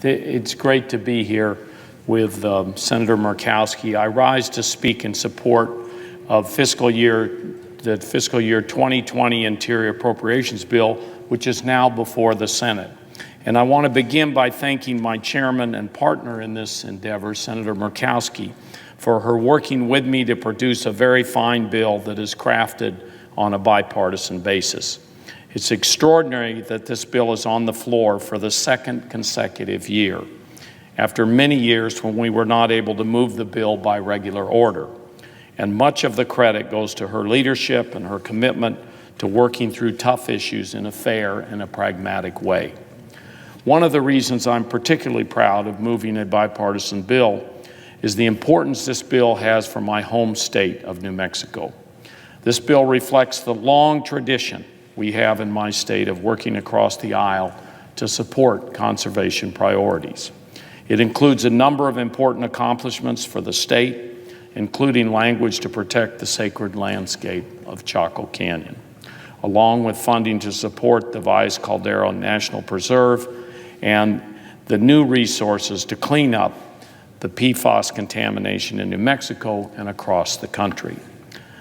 It's great to be here with Senator Murkowski. I rise to speak in support of the fiscal year 2020 Interior Appropriations Bill, which is now before the Senate. And I want to begin by thanking my chairman and partner in this endeavor, Senator Murkowski, for her working with me to produce a very fine bill that is crafted on a bipartisan basis. It's extraordinary that this bill is on the floor for the second consecutive year, after many years when we were not able to move the bill by regular order. And much of the credit goes to her leadership and her commitment to working through tough issues in a fair and a pragmatic way. One of the reasons I'm particularly proud of moving a bipartisan bill is the importance this bill has for my home state of New Mexico. This bill reflects the long tradition we have in my state of working across the aisle to support conservation priorities. It includes a number of important accomplishments for the state, including language to protect the sacred landscape of Chaco Canyon, along with funding to support the Valles Caldero National Preserve and the new resources to clean up the PFAS contamination in New Mexico and across the country.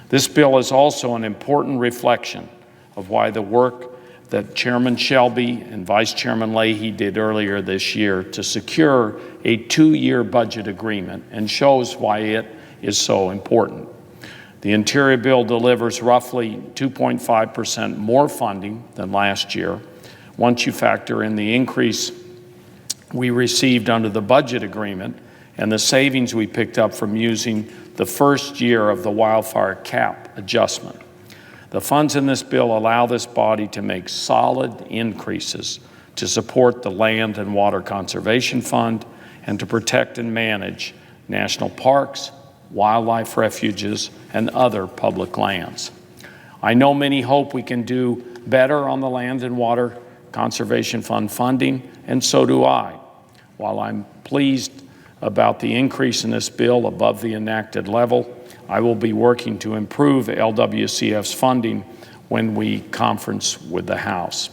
This bill is also an important reflection of why the work that Chairman Shelby and Vice Chairman Leahy did earlier this year to secure a 2-year budget agreement, and shows why it is so important. The Interior bill delivers roughly 2.5% more funding than last year, once you factor in the increase we received under the budget agreement and the savings we picked up from using the first year of the wildfire cap adjustment. The funds in this bill allow this body to make solid increases to support the Land and Water Conservation Fund and to protect and manage national parks, wildlife refuges, and other public lands. I know many hope we can do better on the Land and Water Conservation Fund funding, and so do I. While I'm pleased about the increase in this bill above the enacted level, I will be working to improve LWCF's funding when we conference with the House.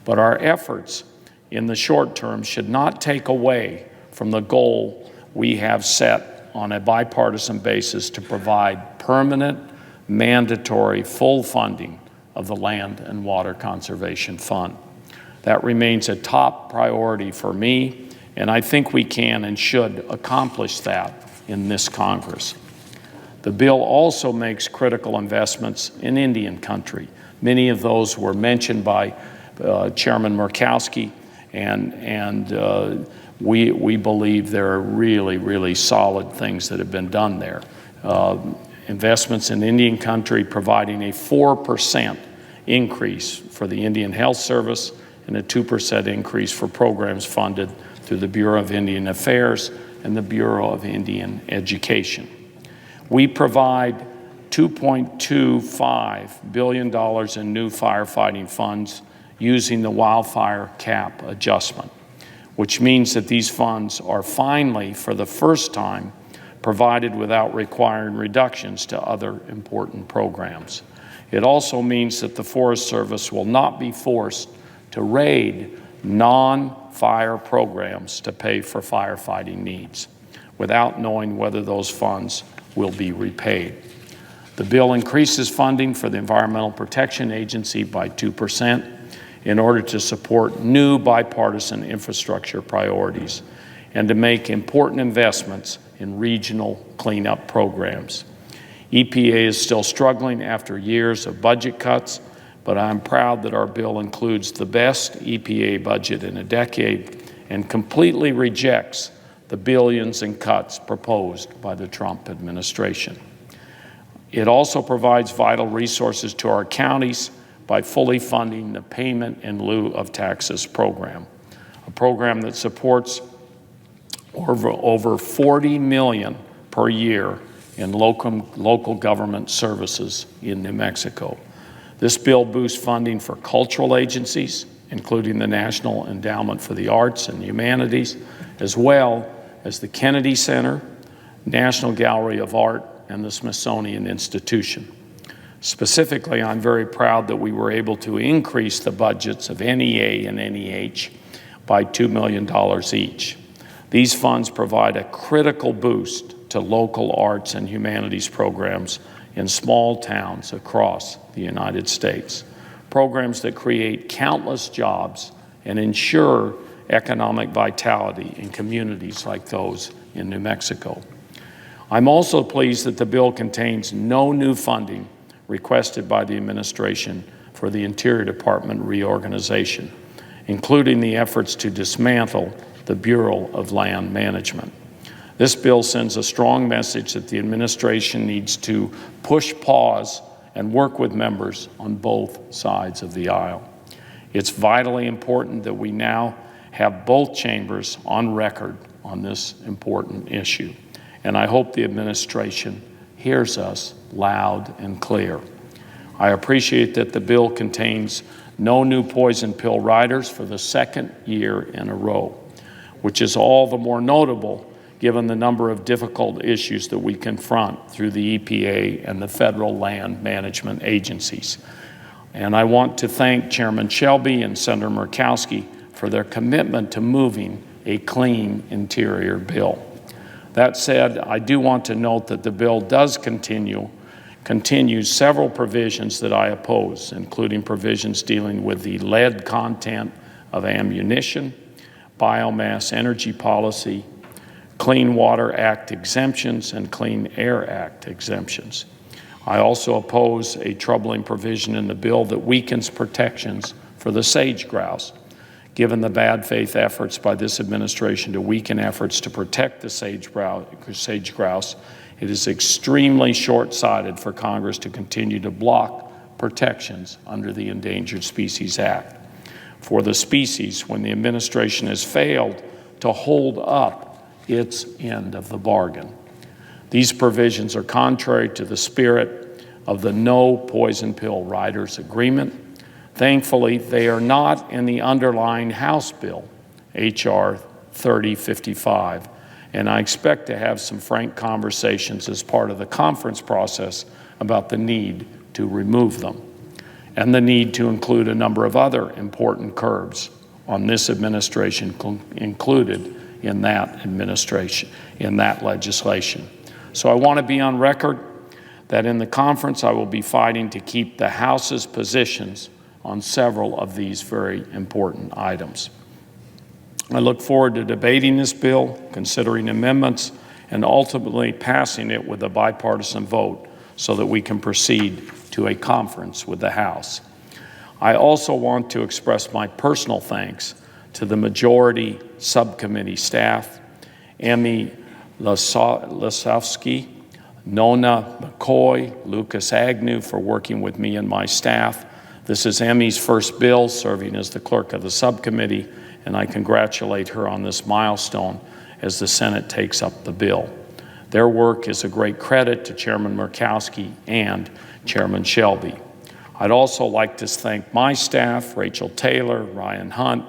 But our efforts in the short term should not take away from the goal we have set on a bipartisan basis to provide permanent, mandatory, full funding of the Land and Water Conservation Fund. That remains a top priority for me, and I think we can and should accomplish that in this Congress. The bill also makes critical investments in Indian country. Many of those were mentioned by Chairman Murkowski, and we believe there are really, really solid things that have been done there. Investments in Indian country providing a 4% increase for the Indian Health Service and a 2% increase for programs funded through the Bureau of Indian Affairs and the Bureau of Indian Education. We provide $2.25 billion in new firefighting funds using the wildfire cap adjustment, which means that these funds are finally, for the first time, provided without requiring reductions to other important programs. It also means that the Forest Service will not be forced to raid non-fire programs to pay for firefighting needs without knowing whether those funds will be repaid. The bill increases funding for the Environmental Protection Agency by 2% in order to support new bipartisan infrastructure priorities and to make important investments in regional cleanup programs. EPA is still struggling after years of budget cuts, but I'm proud that our bill includes the best EPA budget in a decade and completely rejects the billions in cuts proposed by the Trump administration. It also provides vital resources to our counties by fully funding the Payment in Lieu of Taxes program, a program that supports over $40 million per year in local government services in New Mexico. This bill boosts funding for cultural agencies, including the National Endowment for the Arts and Humanities, as well as the Kennedy Center, National Gallery of Art, and the Smithsonian Institution. Specifically, I'm very proud that we were able to increase the budgets of NEA and NEH by $2 million each. These funds provide a critical boost to local arts and humanities programs in small towns across the United States, programs that create countless jobs and ensure economic vitality in communities like those in New Mexico. I'm also pleased that the bill contains no new funding requested by the administration for the Interior Department reorganization, including the efforts to dismantle the Bureau of Land Management. This bill sends a strong message that the administration needs to push pause and work with members on both sides of the aisle. It's vitally important that we now have both chambers on record on this important issue, and I hope the administration hears us loud and clear. I appreciate that the bill contains no new poison pill riders for the second year in a row, which is all the more notable given the number of difficult issues that we confront through the EPA and the federal land management agencies. And I want to thank Chairman Shelby and Senator Murkowski for their commitment to moving a clean interior bill. That said, I do want to note that the bill does continue several provisions that I oppose, including provisions dealing with the lead content of ammunition, biomass energy policy, Clean Water Act exemptions, and Clean Air Act exemptions. I also oppose a troubling provision in the bill that weakens protections for the sage grouse. Given the bad faith efforts by this administration to weaken efforts to protect the sage grouse, it is extremely short-sighted for Congress to continue to block protections under the Endangered Species Act for the species when the administration has failed to hold up its end of the bargain. These provisions are contrary to the spirit of the No Poison Pill Riders Agreement. Thankfully, they are not in the underlying House bill, H.R. 3055, and I expect to have some frank conversations as part of the conference process about the need to remove them and the need to include a number of other important curbs on this administration included in that legislation. So I want to be on record that in the conference I will be fighting to keep the House's positions on several of these very important items. I look forward to debating this bill, considering amendments, and ultimately passing it with a bipartisan vote so that we can proceed to a conference with the House. I also want to express my personal thanks to the majority subcommittee staff, Emmy Lasowski, Nona McCoy, Lucas Agnew for working with me and my staff. This is Emmy's first bill serving as the clerk of the subcommittee, and I congratulate her on this milestone as the Senate takes up the bill. Their work is a great credit to Chairman Murkowski and Chairman Shelby. I'd also like to thank my staff, Rachel Taylor, Ryan Hunt,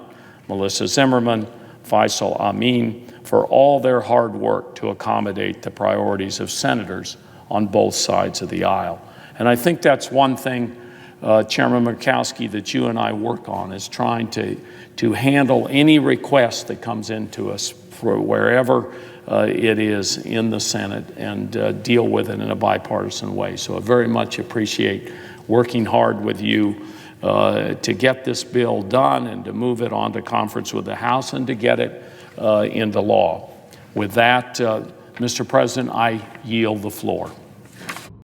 Melissa Zimmerman, Faisal Amin, for all their hard work to accommodate the priorities of senators on both sides of the aisle. And I think that's one thing, Chairman Murkowski, that you and I work on, is trying to handle any request that comes into us for wherever it is in the Senate and deal with it in a bipartisan way. So I very much appreciate working hard with you to get this bill done and to move it on to conference with the House and to get it into law. With that, Mr. President, I yield the floor.